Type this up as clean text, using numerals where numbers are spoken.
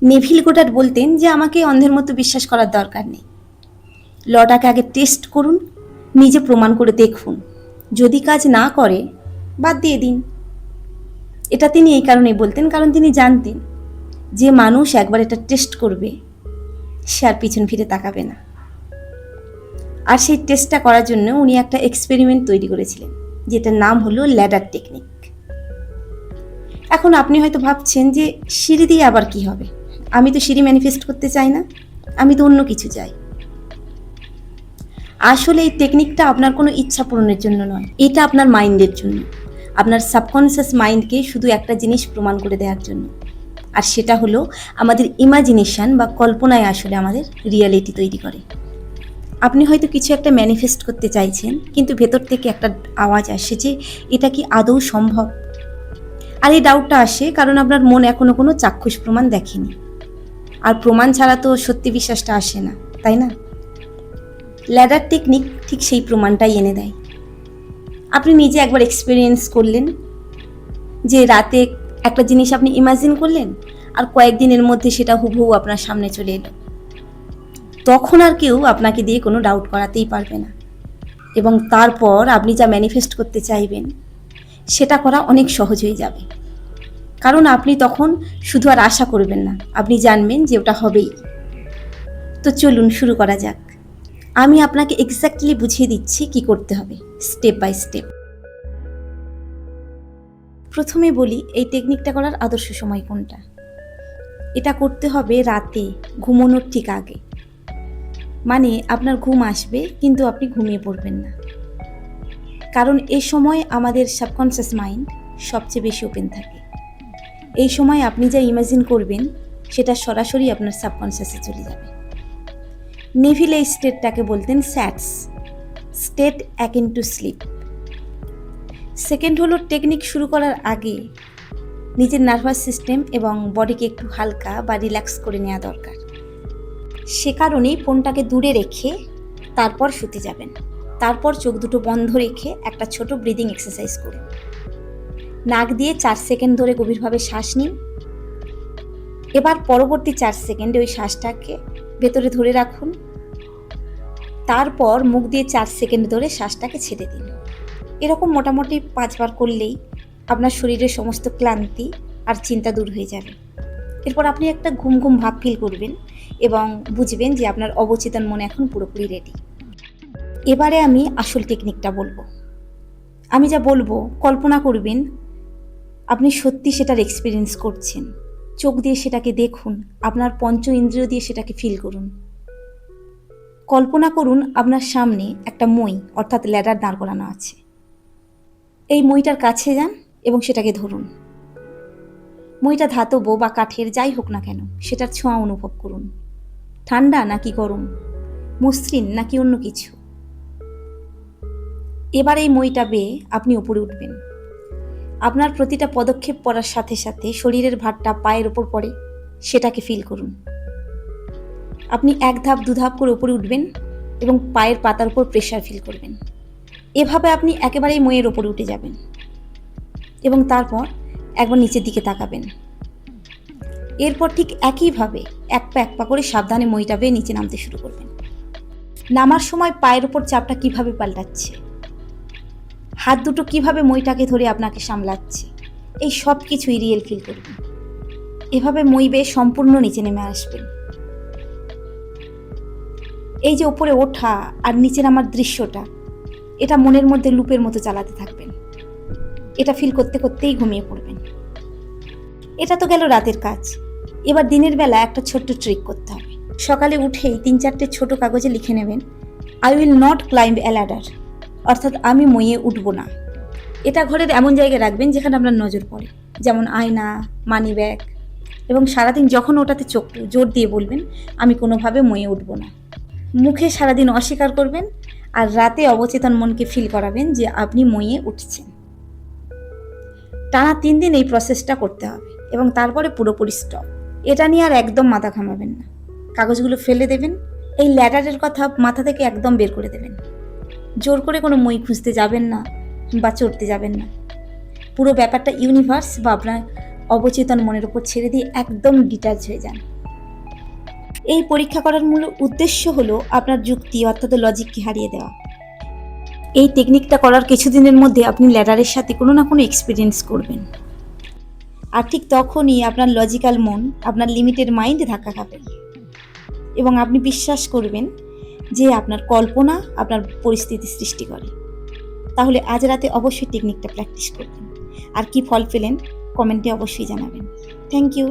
Neville গোডার্ড বলতেন যে আমাকে অন্ধের মতো বিশ্বাস করার দরকার নেই, লটাকে আগে টেস্ট করুন, নিজে প্রমাণ করে দেখুন, যদি কাজ না করে বাদ দিয়ে দিন। এটা তিনি এই কারণেই বলতেন, কারণ তিনি জানতেন যে মানুষ একবার এটা টেস্ট করবে সে আর পিছন ফিরে তাকাবে না। আর সেই টেস্টটা করার জন্য উনি একটা এক্সপেরিমেন্ট তৈরি করেছিলেন, যেটার নাম হলো ল্যাডার টেকনিক। এখন আপনি হয়তো ভাবছেন যে সিঁড়ি দিয়ে আবার কি হবে, আমি তো সিঁড়ি ম্যানিফেস্ট করতে চাই না, আমি তো অন্য কিছু চাই। আসলে এই টেকনিকটা আপনার কোনো ইচ্ছা পূরণের জন্য নয়, এটা আপনার মাইন্ডের জন্য, আপনার সাবকনসিয়াস মাইন্ডকে শুধু একটা জিনিস প্রমাণ করে দেওয়ার জন্য। আর সেটা হলো আমাদের ইমাজিনেশন বা কল্পনায় আসলে আমাদের রিয়ালিটি তৈরি করে। আপনি হয়তো কিছু একটা ম্যানিফেস্ট করতে চাইছেন, কিন্তু ভেতর থেকে একটা আওয়াজ আসে যে এটা কি আদৌ সম্ভব। আর এই ডাউটটা আসে কারণ আপনার মন এখনো কোনো চাক্ষুষ প্রমাণ দেখেনি, আর প্রমাণ ছাড়া তো সত্যি বিশ্বাসটা আসে না, তাই না? ল্যাডার টেকনিক ঠিক সেই প্রমাণটাই এনে দেয়। আপনি নিজে একবার এক্সপিরিয়েন্স করলেন যে রাতে একটা জিনিস আপনি ইমাজিন করলেন, আর কয়েকদিনের মধ্যে সেটা হুবহু আপনার সামনে চলে এলো। তখন আর কেউ আপনাকে দিয়ে কোনো ডাউট করাতেই পারবে না, এবং তারপর আপনি যা ম্যানিফেস্ট করতে চাইবেন সেটা করা অনেক সহজ হয়ে যাবে। কারণ আপনি তখন শুধু আর আশা করবেন না, আপনি জানবেন যে ওটা হবেই। তো চলুন শুরু করা যাক। আমি আপনাকে এক্স্যাক্টলি বুঝিয়ে দিচ্ছি কি করতে হবে, স্টেপ বাই স্টেপ। প্রথমে বলি এই টেকনিকটা করার আদর্শ সময় কোনটা। এটা করতে হবে রাতে ঘুমানোর ঠিক আগে, মানে আপনার ঘুম আসবে কিন্তু আপনি ঘুমিয়ে পড়বেন না। কারণ এই সময় আমাদের সাবকনসিয়াস মাইন্ড সবচেয়ে বেশি ওপেন থাকে। এই সময় আপনি যা ইমাজিন করবেন সেটা সরাসরি আপনার সাবকনসিয়াসে চলে যাবে। নেভিল এই স্টেটটাকে বলতেন sats, state akin to sleep. Second হলো টেকনিক শুরু করার আগে নিজের নার্ভাস সিস্টেম এবং বডিকে একটু হালকা বা রিল্যাক্স করে নেওয়া দরকার। সে কারণেই ফোনটাকে দূরে রেখে তারপর শুতে যাবেন। তারপর চোখ দুটো বন্ধ রেখে একটা ছোট ব্রিদিং এক্সারসাইজ করুন। নাক দিয়ে 4 সেকেন্ড ধরে গভীরভাবে শ্বাস নিন। এবার পরবর্তী 4 সেকেন্ডে ওই শ্বাসটাকে ভেতরে ধরে রাখুন। তারপর মুখ দিয়ে 4 সেকেন্ড ধরে শ্বাসটাকে ছেড়ে দিন। এরকম মোটামুটি 5 বার করলেই আপনার শরীরের সমস্ত ক্লান্তি আর চিন্তা দূর হয়ে যাবে। এরপর আপনি একটা ঘুম ঘুম ভাব ফিল করবেন এবং বুঝবেন যে আপনার অবচেতন মন এখন পুরোপুরি রেডি। এবারে আমি আসল টেকনিকটা বলবো। আমি যা বলবো কল্পনা করবেন আপনি সত্যি সেটার এক্সপিরিয়েন্স করছেন। চোখ দিয়ে সেটাকে দেখুন, আপনার পঞ্চ ইন্দ্রিয় দিয়ে সেটাকে ফিল করুন। কল্পনা করুন আপনার সামনে একটা মই অর্থাৎ ল্যাডার দাঁড় করানো আছে। এই মইটার কাছে যান এবং সেটাকে ধরুন। মইটা ধাতব বা কাঠের যাই হোক না কেন, সেটার ছোঁয়া অনুভব করুন। ঠান্ডা নাকি গরম, মসৃণ নাকি অন্য কিছু। এবার এই মইটা বেয়ে আপনি উপরে উঠবেন। আপনার প্রতিটা পদক্ষেপ পড়ার সাথে সাথে শরীরের ভারটা পায়ের ওপর পড়ে, সেটাকে ফিল করুন। আপনি 1 ধাপ 2 ধাপ করে উপরে উঠবেন এবং পায়ের পাতার উপর প্রেশার ফিল করবেন। এভাবে আপনি একেবারেই মইয়ের ওপরে উঠে যাবেন এবং তারপর একবার নিচের দিকে তাকাবেন। এরপর ঠিক একইভাবে এক পা করে সাবধানে মইটা বেয়ে নিচে নামতে শুরু করবেন। নামার সময় পায়ের উপর চাপটা কিভাবে পাল্টাচ্ছে, হাত দুটো কিভাবে মইটাকে ধরে আপনাকে সামলাচ্ছে, এই সব কিছুই রিয়েল ফিল করবেন। এভাবে মই বেয়ে সম্পূর্ণ নিচে নেমে আসবেন। এই যে উপরে ওঠা আর নিচে নামার দৃশ্যটা, এটা মনের মধ্যে লুপের মতো চালাতে থাকবেন। এটা ফিল করতে করতেই ঘুমিয়ে পড়বেন। এটা তো গেল রাতের কাজ। এবার দিনের বেলা একটা ছোট্ট ট্রিক করতে হবে। সকালে উঠেই 3-4টে ছোট কাগজে লিখে নেবেন, I will not climb A ladder, অর্থাৎ আমি মইয়ে উঠব না। এটা ঘরের এমন জায়গায় রাখবেন যেখানে আপনার নজর পড়ে, যেমন আয়না, মানি ব্যাগ, এবং সারাদিন যখন ওটাতে চোখ জোর দিয়ে বলবেন, আমি কোনোভাবে মইয়ে উঠব না। মুখে সারাদিন অস্বীকার করবেন আর রাতে অবচেতন মনকে ফিল করাবেন যে আপনি মইয়ে উঠছেন। টানা 3 দিন এই প্রসেসটা করতে হবে এবং তারপরে পুরোপুরি স্টপ। এটা নিয়ে আর একদম মাথা ঘামাবেন না। কাগজগুলো ফেলে দেবেন, এই ল্যাডারের কথা মাথা থেকে একদম বের করে দেবেন। জোর করে কোনো মই খুঁজতে যাবেন না বা চড়তে যাবেন না। পুরো ব্যাপারটা ইউনিভার্স বা আপনার অবচেতন মনের উপর ছেড়ে দিয়ে একদম ডিটাচ হয়ে যান। এই পরীক্ষা করার মূল উদ্দেশ্য হলো আপনার যুক্তি অর্থাৎ লজিককে হারিয়ে দেওয়া। এই টেকনিকটা করার কিছুদিনের মধ্যে আপনি ল্যাডারের সাথে কোনো না কোনো এক্সপিরিয়েন্স করবেন, আর ঠিক তখনই আপনার লজিক্যাল মন আপনার লিমিটেড মাইন্ডে ধাক্কা খাবে এবং আপনি বিশ্বাস করবেন যে আপনার কল্পনা আপনার পরিস্থিতি সৃষ্টি করে। তাহলে আজ রাতে অবশ্যই টেকনিকটা প্র্যাকটিস করবেন, আর কি ফল পেলেন কমেন্টে অবশ্যই জানাবেন। Thank you.